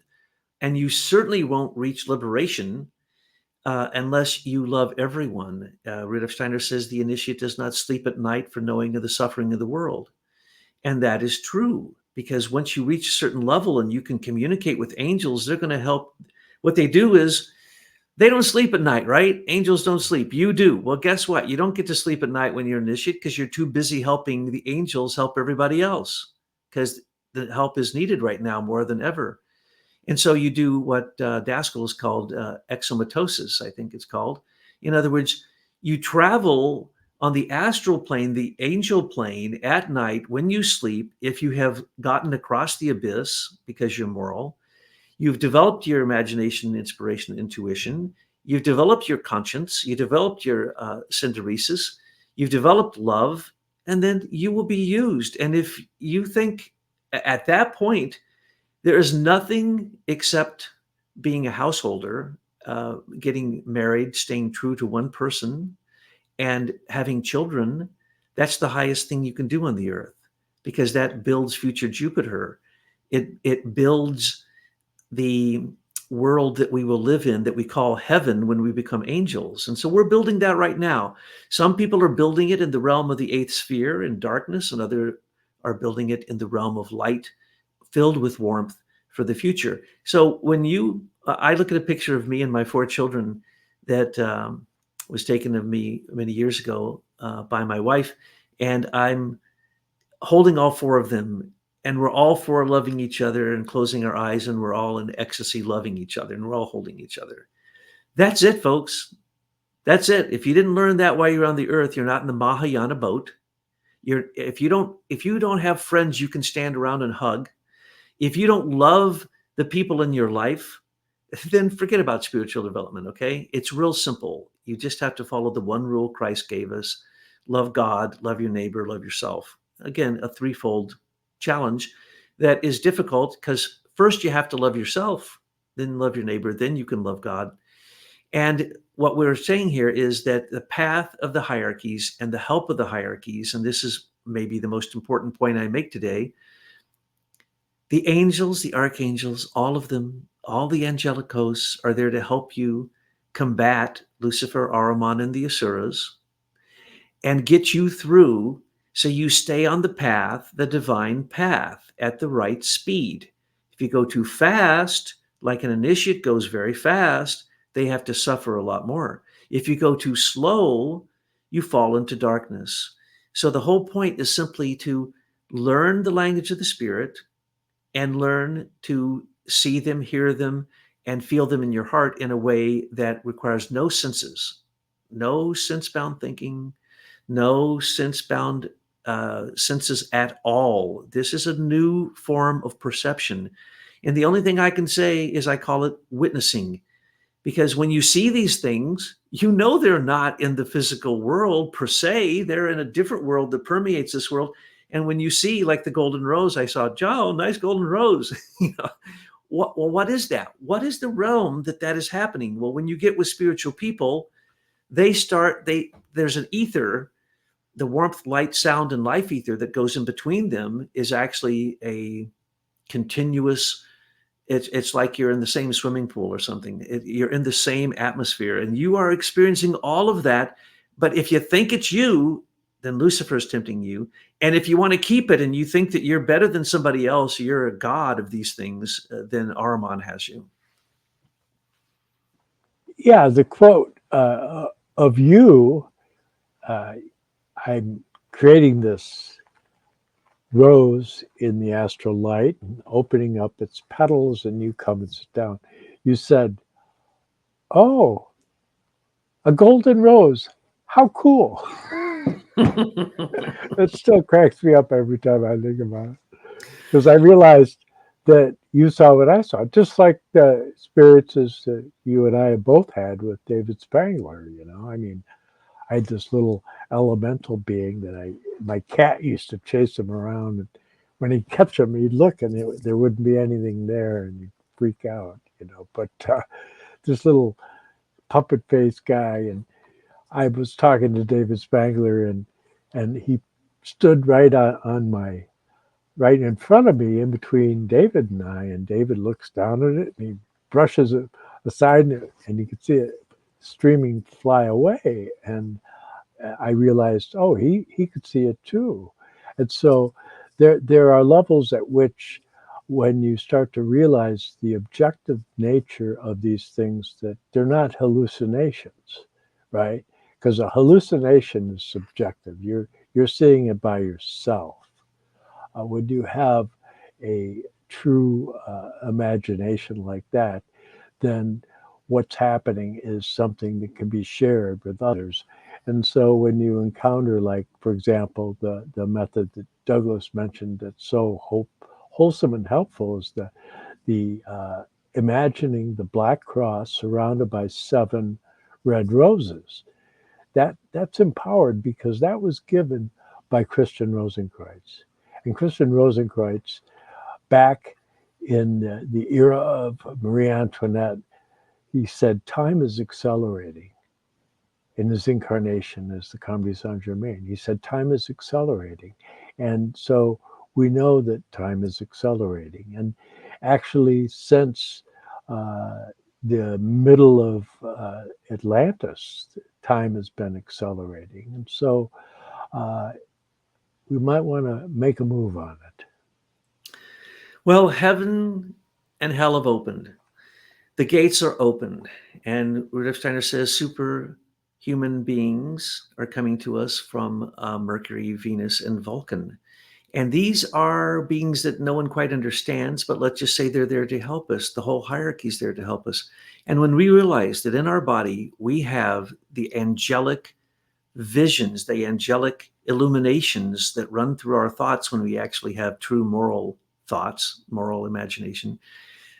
and you certainly won't reach liberation unless you love everyone. Rudolf Steiner says the initiate does not sleep at night for knowing of the suffering of the world. And that is true, because once you reach a certain level and you can communicate with angels, they're going to help. What they do is they don't sleep at night, right? Angels don't sleep. You do. Well, guess what? You don't get to sleep at night when you're initiate because you're too busy helping the angels help everybody else, because the help is needed right now more than ever. And so you do what Daskal is called exomatosis, I think it's called. In other words, you travel on the astral plane, the angel plane, at night when you sleep. If you have gotten across the abyss because you're moral, you've developed your imagination, inspiration, intuition, you've developed your conscience, you developed your synderesis, you've developed love, and then you will be used. And if you think at that point, there is nothing except being a householder, getting married, staying true to one person, and having children. That's the highest thing you can do on the earth, because that builds future Jupiter. It builds the world that we will live in, that we call heaven when we become angels. And so we're building that right now. Some people are building it in the realm of the eighth sphere in darkness, and others are building it in the realm of light, filled with warmth for the future. So when I look at a picture of me and my 4 children that was taken of me many years ago by my wife, and I'm holding all 4 of them, and we're all 4 loving each other and closing our eyes, and we're all in ecstasy loving each other, and we're all holding each other. That's it, folks. That's it. If you didn't learn that while you're on the earth, you're not in the Mahayana boat. If you don't have friends you can stand around and hug, if you don't love the people in your life, then forget about spiritual development, okay? It's real simple. You just have to follow the one rule Christ gave us: love God, love your neighbor, love yourself. Again, a threefold challenge that is difficult, because first you have to love yourself, then love your neighbor, then you can love God. And what we're saying here is that the path of the hierarchies and the help of the hierarchies, and this is maybe the most important point I make today, The angels, the archangels, all of them, all the angelic hosts are there to help you combat Lucifer, Ahriman, and the Asuras and get you through so you stay on the path, the divine path, at the right speed. If you go too fast, like an initiate goes very fast, they have to suffer a lot more. If you go too slow, you fall into darkness. So the whole point is simply to learn the language of the spirit and learn to see them, hear them, and feel them in your heart in a way that requires no senses, no sense bound thinking, no sense bound senses at all. This is a new form of perception. And the only thing I can say is I call it witnessing. Because when you see these things, you know they're not in the physical world per se. They're in a different world that permeates this world. And when you see, like the golden rose, I saw, Joe, nice golden rose. What is that? What is the realm that is happening? Well, when you get with spiritual people, there's an ether, the warmth, light, sound, and life ether that goes in between them is actually a continuous. It's like you're in the same swimming pool or something. You're in the same atmosphere, and you are experiencing all of that. But if you think it's you, then Lucifer's tempting you. And if you want to keep it and you think that you're better than somebody else, you're a god of these things, then Ahriman has you. Yeah, the quote of you, uh, I'm creating this rose in the astral light and opening up its petals, and you come and sit down. You said, "Oh, a golden rose. How cool." It still cracks me up every time I think about it. Because I realized that you saw what I saw, just like the experiences that you and I have both had with David Spangler. I mean, I had this little elemental being that my cat used to chase him around, and when he'd catch him, he'd look, and there wouldn't be anything there, and he'd freak out. But this little puppet face guy, and I was talking to David Spangler, and he stood on my right in front of me, in between David and I, and David looks down at it and he brushes it aside, and you could see it streaming fly away, and I realized, oh, he could see it too. And so there are levels at which, when you start to realize the objective nature of these things, that they're not hallucinations, right? Because a hallucination is subjective. You're seeing it by yourself. When you have a true imagination like that, then what's happening is something that can be shared with others. And so when you encounter, like, for example, the method that Douglas mentioned that's so wholesome and helpful is the imagining the black cross surrounded by 7 red roses. That's empowered because that was given by Christian Rosenkreuz. And Christian Rosenkreuz, back in the era of Marie Antoinette, he said time is accelerating. In his incarnation as the Comte de Saint Germain, he said time is accelerating. And so we know that time is accelerating. And actually, since the middle of Atlantis, time has been accelerating. And so we might want to make a move on it. Well, heaven and hell have opened. The gates are open, and Rudolf Steiner says superhuman beings are coming to us from Mercury, Venus, and Vulcan. And these are beings that no one quite understands, but let's just say they're there to help us. The whole hierarchy is there to help us. And when we realize that in our body, we have the angelic visions, the angelic illuminations that run through our thoughts when we actually have true moral thoughts, moral imagination,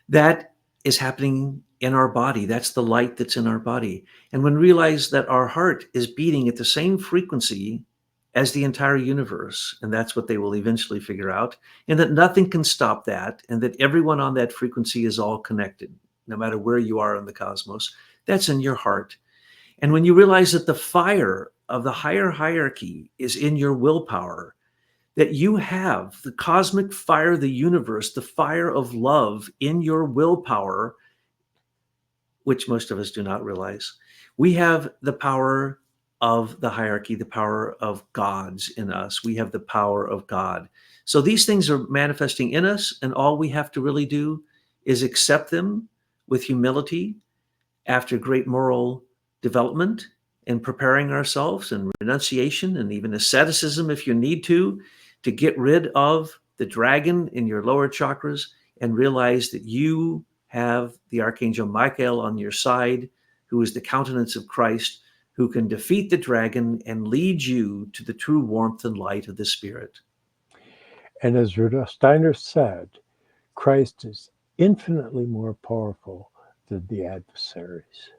that is happening in our body. That's the light that's in our body. And when we realize that our heart is beating at the same frequency as the entire universe, and that's what they will eventually figure out, and that nothing can stop that, and that everyone on that frequency is all connected, no matter where you are in the cosmos, that's in your heart. And when you realize that the fire of the higher hierarchy is in your willpower, that you have the cosmic fire of the universe, the fire of love in your willpower, which most of us do not realize. We have the power of the hierarchy, the power of gods in us. We have the power of God. So these things are manifesting in us, and all we have to really do is accept them with humility after great moral development and preparing ourselves and renunciation and even asceticism if you need to get rid of the dragon in your lower chakras and realize that you have the Archangel Michael on your side, who is the countenance of Christ, who can defeat the dragon and lead you to the true warmth and light of the Spirit. And as Rudolf Steiner said, Christ is infinitely more powerful than the adversaries.